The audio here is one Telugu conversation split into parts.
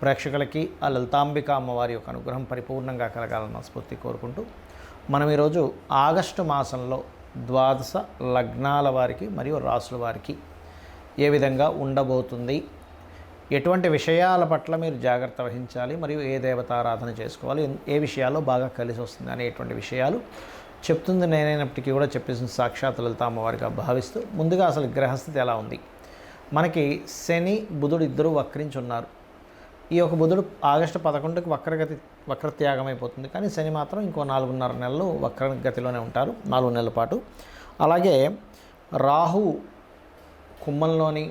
ప్రేక్షకులకి ఆ లలితాంబిక అమ్మవారి యొక్క అనుగ్రహం పరిపూర్ణంగా కలగాలన్న స్ఫూర్తి కోరుకుంటూ మనం ఈరోజు ఆగస్టు మాసంలో ద్వాదశ లగ్నాల వారికి మరియు రాసుల వారికి ఏ విధంగా ఉండబోతుంది, ఎటువంటి విషయాల పట్ల మీరు జాగ్రత్త వహించాలి, మరియు ఏ దేవతారాధన చేసుకోవాలి, ఏ విషయాల్లో బాగా కలిసి వస్తుంది అనేటువంటి విషయాలు చెప్తుంది నేనైనప్పటికీ కూడా చెప్పేసిన సాక్షాత్ లలిత అమ్మవారిగా భావిస్తూ ముందుగా అసలు గ్రహస్థితి ఎలా ఉంది. మనకి శని బుధుడు ఇద్దరు వక్రించి ఉన్నారు. ఈ యొక్క బుధుడు ఆగస్టు 11కి వక్రత్యాగం అయిపోతుంది, కానీ శని మాత్రం ఇంకో 4.5 నెలలు వక్రగతిలోనే ఉంటారు, 4 నెలల పాటు. అలాగే రాహు కుంభంలోని,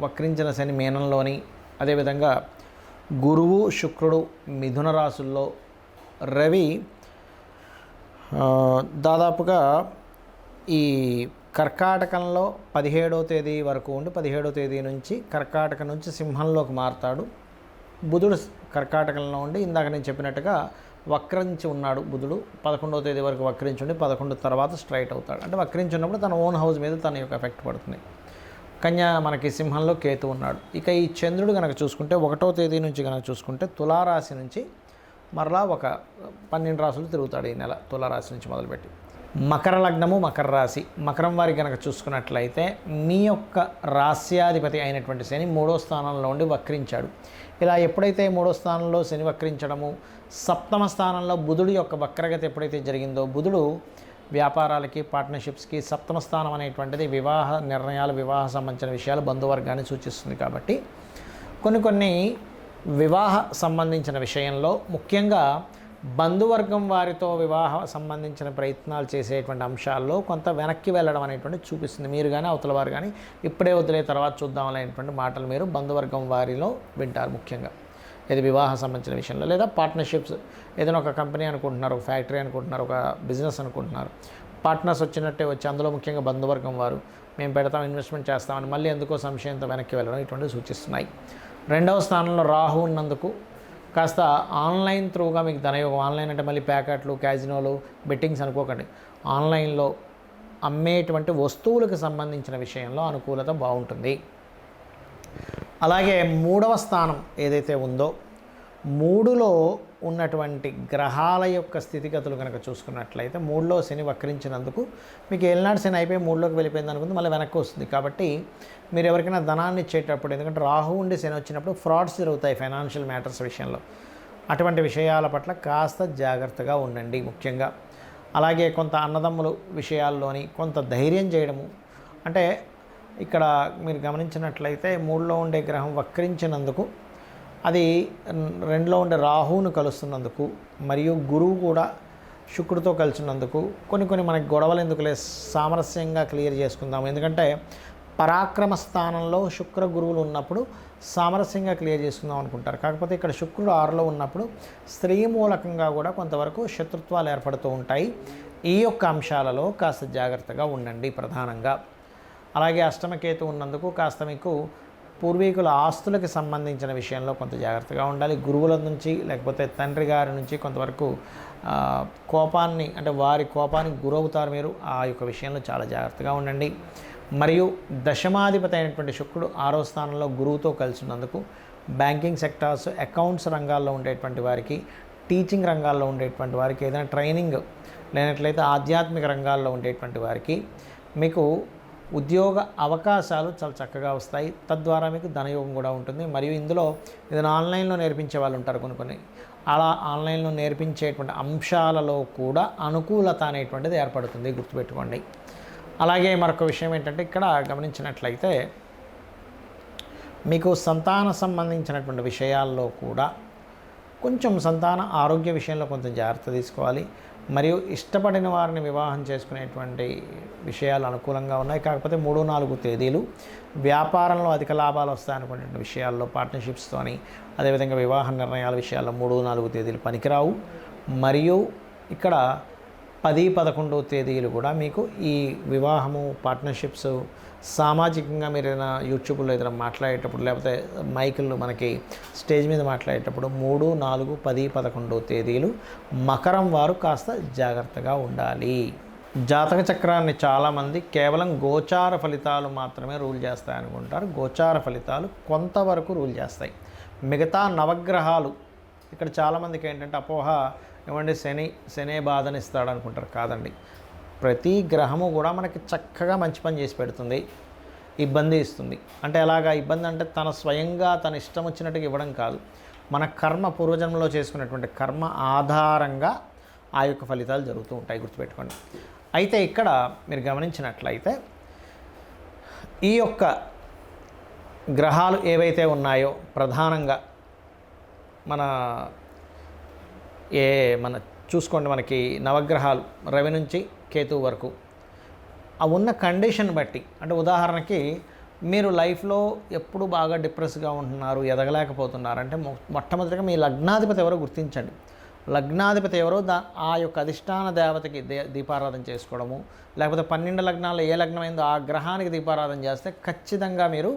వక్రించిన శని మీనంలోని, అదేవిధంగా గురువు శుక్రుడు మిథున రాశుల్లో, రవి దాదాపుగా ఈ కర్కాటకంలో 17వ తేదీ వరకు ఉండి 17వ తేదీ నుంచి కర్కాటక నుంచి సింహంలోకి మారుతాడు. బుధుడు కర్కాటకంలో ఉండి ఇందాక నేను చెప్పినట్టుగా వక్రించి ఉన్నాడు. బుధుడు 11వ తేదీ వరకు వక్రించి ఉండి 11 తర్వాత స్ట్రైట్ అవుతాడు. అంటే వక్రించి ఉన్నప్పుడు తన ఓన్ హౌస్ మీద తన యొక్క ఎఫెక్ట్ పడుతుంది. కన్యా మనకి సింహంలో కేతు ఉన్నాడు. ఇక ఈ చంద్రుడు కనుక చూసుకుంటే 1వ తేదీ నుంచి కనుక చూసుకుంటే తులారాశి నుంచి మరలా ఒక 12 రాశులు తిరుగుతాడు ఈ నెల, తులారాశి నుంచి మొదలుపెట్టి. మకర లగ్నము, మకర రాశి, మకరం వారికి కనుక చూసుకున్నట్లయితే మీ యొక్క రాస్యాధిపతి అయినటువంటి శని 3వ స్థానంలో ఉండి వక్రించాడు. ఇలా ఎప్పుడైతే 3వ స్థానంలో శని వక్రించడము, 7వ స్థానంలో బుధుడు యొక్క వక్రగతి ఎప్పుడైతే జరిగిందో, బుధుడు వ్యాపారాలకి, పార్ట్నర్షిప్స్కి 7వ స్థానం అనేటువంటిది వివాహ నిర్ణయాలు, వివాహ సంబంధించిన విషయాలు, బంధువర్గాన్ని సూచిస్తుంది. కాబట్టి కొన్ని వివాహ సంబంధించిన విషయంలో ముఖ్యంగా బంధువర్గం వారితో వివాహ సంబంధించిన ప్రయత్నాలు చేసేటువంటి అంశాల్లో కొంత వెనక్కి వెళ్ళడం అనేటువంటి చూపిస్తుంది. మీరు కానీ అవతల వారు కానీ ఇప్పుడే వదిలే తర్వాత చూద్దాం అనేటువంటి మాటలు మీరు బంధువర్గం వారిలో వింటారు. ముఖ్యంగా ఇది వివాహ సంబంధించిన విషయంలో, లేదా పార్ట్నర్షిప్స్, ఏదైనా ఒక కంపెనీ అనుకుంటున్నారు, ఒక ఫ్యాక్టరీ అనుకుంటున్నారు, ఒక బిజినెస్ అనుకుంటున్నారు, పార్ట్నర్స్ వచ్చినట్టే వచ్చి అందులో ముఖ్యంగా బంధువర్గం వారు మేము పెడతాం, ఇన్వెస్ట్మెంట్ చేస్తామని మళ్ళీ ఎందుకో సంశయంతో వెనక్కి వెళ్ళడం ఇటువంటివి సూచిస్తున్నాయి. 2వ స్థానంలో రాహు ఉన్నందుకు కాస్త ఆన్లైన్ త్రూగా మీకు ధనయోగం, ఆన్లైన్ అంటే మళ్ళీ ప్యాకెట్లు, క్యాజినోలు, బెట్టింగ్స్ అనుకోకండి, ఆన్లైన్లో అమ్మేటువంటి వస్తువులకు సంబంధించిన విషయంలో అనుకూలత బాగుంటుంది. అలాగే 3వ స్థానం ఏదైతే ఉందో, 3లో ఉన్నటువంటి గ్రహాల యొక్క స్థితిగతులు కనుక చూసుకున్నట్లయితే 3లో శని వక్రించినందుకు మీకు ఏలినాడు శని అయిపోయి 3లోకి వెళ్ళిపోయింది అనుకుంది, మళ్ళీ వెనక్కి వస్తుంది. కాబట్టి మీరు ఎవరికైనా ధనాన్ని ఇచ్చేటప్పుడు, ఎందుకంటే రాహు ఉండి శని వచ్చినప్పుడు ఫ్రాడ్స్ జరుగుతాయి ఫైనాన్షియల్ మ్యాటర్స్ విషయంలో, అటువంటి విషయాల పట్ల కాస్త జాగ్రత్తగా ఉండండి ముఖ్యంగా. అలాగే కొంత అన్నదమ్ముల విషయాల్లోని కొంత ధైర్యం చేయడము, అంటే ఇక్కడ మీరు గమనించినట్లయితే 3లో ఉండే గ్రహం వక్రించినందుకు, అది 2లో ఉండే రాహువును కలుస్తున్నందుకు, మరియు గురువు కూడా శుక్రుడితో కలిసినందుకు కొన్ని మనకి గొడవలు ఎందుకులే, సామరస్యంగా క్లియర్ చేసుకుందాము. ఎందుకంటే పరాక్రమ స్థానంలో శుక్ర గురువులు ఉన్నప్పుడు సామరస్యంగా క్లియర్ చేసుకుందాం అనుకుంటారు. కాకపోతే ఇక్కడ శుక్రుడు 6లో ఉన్నప్పుడు స్త్రీ మూలకంగా కూడా కొంతవరకు శత్రుత్వాలు ఏర్పడుతూ ఉంటాయి. ఈ యొక్క అంశాలలో కాస్త జాగ్రత్తగా ఉండండి ప్రధానంగా. అలాగే అష్టమకేతు ఉన్నందుకు కాస్త మీకు పూర్వీకుల ఆస్తులకు సంబంధించిన విషయంలో కొంత జాగ్రత్తగా ఉండాలి. గురువుల నుంచి లేకపోతే తండ్రి గారి నుంచి కొంతవరకు కోపాన్ని, అంటే వారి కోపానికి గురవుతారు మీరు, ఆ యొక్క విషయంలో చాలా జాగ్రత్తగా ఉండండి. మరియు దశమాధిపతి అయినటువంటి శుక్రుడు 6వ స్థానంలో గురువుతో కలిసి ఉన్నందుకు బ్యాంకింగ్ సెక్టార్స్, అకౌంట్స్ రంగాల్లో ఉండేటువంటి వారికి, టీచింగ్ రంగాల్లో ఉండేటువంటి వారికి, ఏదైనా ట్రైనింగ్ లేనట్లయితే ఆధ్యాత్మిక రంగాల్లో ఉండేటువంటి వారికి మీకు ఉద్యోగ అవకాశాలు చాలా చక్కగా వస్తాయి. తద్వారా మీకు ధనయోగం కూడా ఉంటుంది. మరియు ఇందులో ఏదైనా ఆన్లైన్లో నేర్పించే వాళ్ళు ఉంటారు, కొన్ని అలా ఆన్లైన్లో నేర్పించేటువంటి అంశాలలో కూడా అనుకూలత అనేటువంటిది ఏర్పడుతుంది, గుర్తుపెట్టుకోండి. అలాగే మరొక విషయం ఏంటంటే, ఇక్కడ గమనించినట్లయితే మీకు సంతాన సంబంధించినటువంటి విషయాల్లో కూడా కొంచెం సంతాన ఆరోగ్య విషయంలో కొంచెం జాగ్రత్త తీసుకోవాలి. మరియు ఇష్టపడిన వారిని వివాహం చేసుకునేటువంటి విషయాలు అనుకూలంగా ఉన్నాయి. కాకపోతే 3-4 తేదీలు వ్యాపారంలో అధిక లాభాలు వస్తాయనుకునే విషయాల్లో, పార్ట్నర్షిప్స్తోని, అదేవిధంగా వివాహ నిర్ణయాల విషయాల్లో 3-4 తేదీలు పనికిరావు. మరియు ఇక్కడ 10-11 తేదీలు కూడా మీకు ఈ వివాహము, పార్ట్నర్షిప్స్, సామాజికంగా మీరు ఏదైనా యూట్యూబ్లో ఏదైనా మాట్లాడేటప్పుడు, లేకపోతే మైకులు మనకి స్టేజ్ మీద మాట్లాడేటప్పుడు 3, 4, 10, 11 తేదీలు మకరం వారు కాస్త జాగ్రత్తగా ఉండాలి. జాతక చక్రాన్ని చాలామంది కేవలం గోచార ఫలితాలు మాత్రమే రూల్ చేస్తాయనుకుంటారు. గోచార ఫలితాలు కొంతవరకు రూల్ చేస్తాయి. మిగతా నవగ్రహాలు ఇక్కడ చాలామందికి ఏంటంటే అపోహ, ఏమంటే శనే బాధని ఇస్తాడు అనుకుంటారు. కాదండి, ప్రతి గ్రహము కూడా మనకి చక్కగా మంచి పని చేసి పెడుతుంది, ఇబ్బంది ఇస్తుంది. అంటే ఎలాగా ఇబ్బంది అంటే తన స్వయంగా తన ఇష్టం వచ్చినట్టుగా ఇవ్వడం కాదు, మన కర్మ పూర్వజన్మలో చేసుకున్నటువంటి కర్మ ఆధారంగా ఆ యొక్క ఫలితాలు జరుగుతూ ఉంటాయి, గుర్తుపెట్టుకోండి. అయితే ఇక్కడ మీరు గమనించినట్లయితే ఈ యొక్క గ్రహాలు ఏవైతే ఉన్నాయో ప్రధానంగా మన చూసుకోండి, మనకి నవగ్రహాలు రవి నుంచి కేతువు వరకు ఆ ఉన్న కండిషన్ బట్టి, అంటే ఉదాహరణకి మీరు లైఫ్లో ఎప్పుడు బాగా డిప్రెస్గా ఉంటున్నారు, ఎదగలేకపోతున్నారు అంటే మొట్టమొదటిగా మీ లగ్నాధిపతి ఎవరో గుర్తించండి. లగ్నాధిపతి ఎవరో ఆ యొక్క అధిష్టాన దేవతకి దీపారాధన చేసుకోవడము, లేకపోతే 12 లగ్నాల్లో ఏ లగ్నం అయిందో ఆ గ్రహానికి దీపారాధన చేస్తే ఖచ్చితంగా మీరు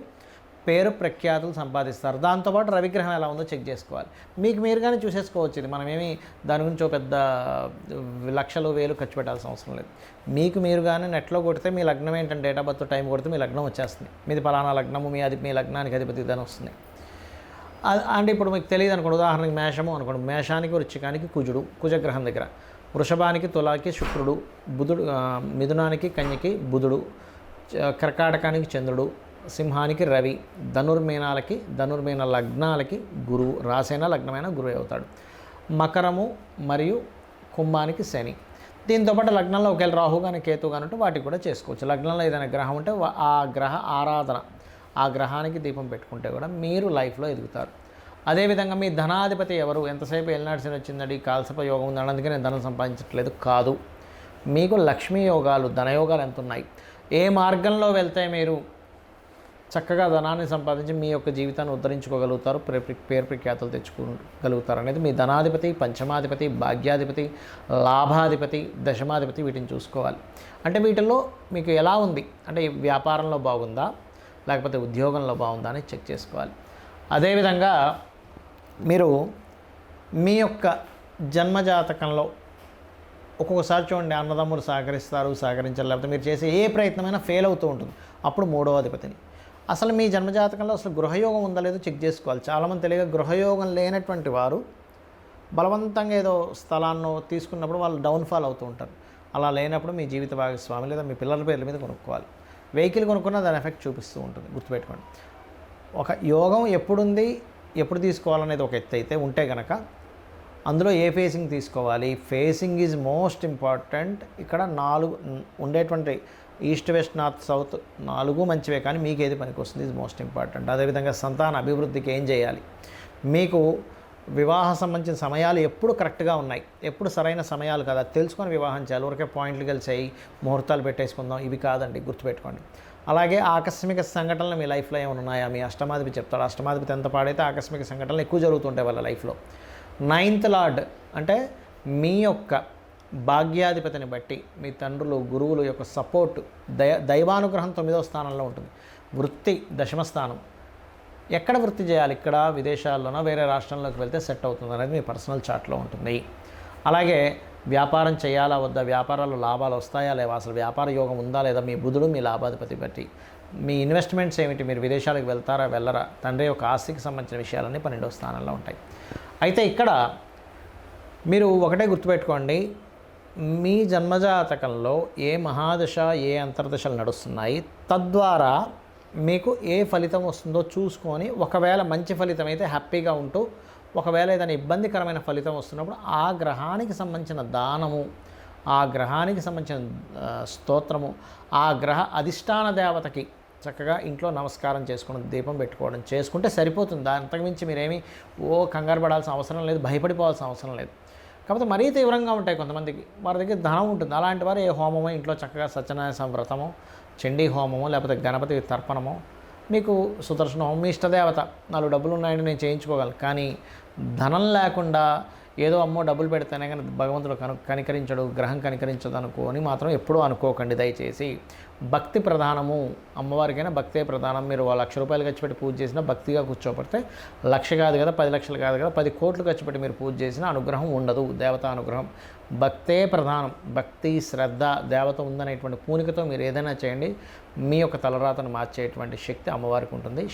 పేరు ప్రఖ్యాతులు సంపాదిస్తారు. దాంతోపాటు రవిగ్రహం ఎలా ఉందో చెక్ చేసుకోవాలి. మీకు మీరుగానే చూసేసుకోవచ్చు. ఇది మనమేమి దాని గురించి ఒక పెద్ద లక్షలు వేలు ఖర్చు పెట్టాల్సిన అవసరం లేదు. మీకు మీరుగానే నెట్లో కొడితే మీ లగ్నం ఏంటంటే డేట్ ఆఫ్ బర్త్ టైం కొడితే మీ లగ్నం వచ్చేస్తుంది. మీది పలానా లగ్నము, మీ లగ్నానికి అధిపతి దాని వస్తుంది. అంటే ఇప్పుడు మీకు తెలియదు అనుకోండి, ఉదాహరణకి మేషము అనుకోండి, మేషానికి వృశ్చికానికి కుజుడు, కుజగ్రహం దగ్గర, వృషభానికి తులాకి శుక్రుడు, బుధుడు, మిథునానికి కన్యకి బుధుడు, కర్కాటకానికి చంద్రుడు, సింహానికి రవి, ధనుర్మీన లగ్నాలకి గురువు, రాసైన లగ్నమైన గురువు అవుతాడు. మకరము మరియు కుంభానికి శని. దీంతోపాటు లగ్నంలో ఒకవేళ రాహు కానీ కేతు కానీ ఉంటే వాటికి కూడా చేసుకోవచ్చు. లగ్నంలో ఏదైనా గ్రహం ఉంటే ఆ గ్రహ ఆరాధన, ఆ గ్రహానికి దీపం పెట్టుకుంటే కూడా మీరు లైఫ్లో ఎదుగుతారు. అదేవిధంగా మీ ధనాధిపతి ఎవరు, ఎంతసేపు ఎల్నాడు శని వచ్చిందండి, కాల్సప యోగం ఉందని అందుకే నేను ధనం సంపాదించట్లేదు కాదు, మీకు లక్ష్మీ యోగాలు, ధనయోగాలు ఎంత ఉన్నాయి, ఏ మార్గంలో వెళ్తే మీరు చక్కగా ధనాన్ని సంపాదించి మీ యొక్క జీవితాన్ని ఉద్ధరించుకోగలుగుతారు, పేరు ప్రఖ్యాతులు తెచ్చుకోగలుగుతారు అనేది మీ ధనాధిపతి, పంచమాధిపతి, భాగ్యాధిపతి, లాభాధిపతి, దశమాధిపతి వీటిని చూసుకోవాలి. అంటే వీటిల్లో మీకు ఎలా ఉంది అంటే వ్యాపారంలో బాగుందా లేకపోతే ఉద్యోగంలో బాగుందా అని చెక్ చేసుకోవాలి. అదేవిధంగా మీరు మీ యొక్క జన్మజాతకంలో ఒక్కొక్కసారి చూడండి, అన్నదమ్ములు సహకరించారు, లేకపోతే మీరు చేసే ఏ ప్రయత్నమైనా ఫెయిల్ అవుతూ ఉంటుంది. అప్పుడు 3వ అధిపతిని అసలు మీ జన్మజాతకంలో అసలు గృహయోగం ఉందా లేదో చెక్ చేసుకోవాలి. చాలామంది తెలియక గృహయోగం లేనటువంటి వారు బలవంతంగా ఏదో స్థలాన్ని తీసుకున్నప్పుడు వాళ్ళు డౌన్ఫాల్ అవుతూ ఉంటారు. అలా లేనప్పుడు మీ జీవిత భాగస్వామి లేదా మీ పిల్లల పేర్ల మీద కొనుక్కోవాలి. వెహికల్ కొనుక్కున్నా దాని ఎఫెక్ట్ చూపిస్తూ ఉంటుంది, గుర్తుపెట్టుకోండి. ఒక యోగం ఎప్పుడుంది, ఎప్పుడు తీసుకోవాలనేది ఒక ఎత్తు అయితే ఉంటే కనుక అందులో ఏ ఫేసింగ్ తీసుకోవాలి, ఫేసింగ్ ఈజ్ మోస్ట్ ఇంపార్టెంట్. ఇక్కడ 4 ఉండేటువంటి ఈస్ట్, వెస్ట్, నార్త్, సౌత్ 4 మంచివే, కానీ మీకు ఏది పనికి వస్తుంది ఈజ్ మోస్ట్ ఇంపార్టెంట్. అదేవిధంగా సంతాన అభివృద్ధికి ఏం చేయాలి, మీకు వివాహ సంబంధించిన సమయాలు ఎప్పుడు కరెక్ట్గా ఉన్నాయి, ఎప్పుడు సరైన సమయాలు కదా తెలుసుకొని వివాహం చేయాలి. ఊరికే పాయింట్లు కలిసాయి ముహూర్తాలు పెట్టేసుకుందాం ఇవి కాదండి, గుర్తుపెట్టుకోండి. అలాగే ఆకస్మిక సంఘటనలు మీ లైఫ్లో ఏమైనా ఉన్నాయా, మీ అష్టమాధిపతి చెప్తాడు. అష్టమాధిపతి ఎంత పాడైతే ఆకస్మిక సంఘటనలు ఎక్కువ జరుగుతుంటాయి వాళ్ళ లైఫ్లో. 9th లార్డ్ అంటే మీ యొక్క భాగ్యాధిపతిని బట్టి మీ తండ్రులు, గురువులు యొక్క సపోర్ట్, దైవానుగ్రహం 9వ స్థానంలో ఉంటుంది. వృత్తి 10వ స్థానం. ఎక్కడ వృత్తి చేయాలి, ఇక్కడ విదేశాల్లోనో వేరే రాష్ట్రంలోకి వెళ్తే సెట్ అవుతుంది అనేది మీ పర్సనల్ చార్ట్లో ఉంటుంది. అలాగే వ్యాపారం చేయాలా వద్దా, వ్యాపారాల్లో లాభాలు వస్తాయా లేవా, అసలు వ్యాపార యోగం ఉందా లేదా, మీ బుధుడు మీ లాభాధిపతి బట్టి. మీ ఇన్వెస్ట్మెంట్స్ ఏమిటి, మీరు విదేశాలకు వెళ్తారా వెళ్ళరా, తండ్రి యొక్క ఆస్తికి సంబంధించిన విషయాలన్నీ 12వ స్థానంలో ఉంటాయి. అయితే ఇక్కడ మీరు ఒకటే గుర్తుపెట్టుకోండి, మీ జన్మజాతకంలో ఏ మహాదశ ఏ అంతర్దశలు నడుస్తున్నాయి, తద్వారా మీకు ఏ ఫలితం వస్తుందో చూసుకొని, ఒకవేళ మంచి ఫలితం అయితే హ్యాపీగా ఉంటూ, ఒకవేళ ఏదైనా ఇబ్బందికరమైన ఫలితం వస్తున్నప్పుడు ఆ గ్రహానికి సంబంధించిన దానము, ఆ గ్రహానికి సంబంధించిన స్తోత్రము, ఆ గ్రహ అధిష్టాన దేవతకి చక్కగా ఇంట్లో నమస్కారం చేసుకోవడం, దీపం పెట్టుకోవడం చేసుకుంటే సరిపోతుంది. అంతకుమించి మీరేమీ కంగారు పడాల్సిన అవసరం లేదు, భయపడిపోవాల్సిన అవసరం లేదు. కాకపోతే మరీ తీవ్రంగా ఉంటాయి కొంతమందికి, వారి దగ్గర ధనం ఉంటుంది. అలాంటి వారు ఏ హోమమో ఇంట్లో చక్కగా సత్యనారాయణ వ్రతమో, చండీ హోమమో, లేకపోతే గణపతి తర్పణమో, మీకు సుదర్శన హోమం, మీ ఇష్టదేవత 4 డబ్బులు ఉన్నాయని నేను చేయించుకోగలను. కానీ ధనం లేకుండా ఏదో అమ్మో డబ్బులు పెడితేనే కానీ భగవంతుడు కనికరించడు, గ్రహం కనికరించదు అనుకోని మాత్రం ఎప్పుడూ అనుకోకండి. దయచేసి భక్తి ప్రధానము, అమ్మవారికైనా భక్తే ప్రధానం. మీరు 1,00,000 రూపాయలు ఖర్చు పెట్టి పూజ చేసినా భక్తిగా కూర్చోబడితే 1,00,000 కాదు కదా, 10 లక్షలు కాదు కదా, 10 కోట్లు ఖర్చు పెట్టి మీరు పూజ చేసినా అనుగ్రహం ఉండదు. దేవతా అనుగ్రహం భక్తే ప్రధానం. భక్తి, శ్రద్ధ, దేవత ఉందనేటువంటి పూనికతో మీరు ఏదైనా చేయండి, మీ యొక్క తలరాతను మార్చేటువంటి శక్తి అమ్మవారికి ఉంటుంది.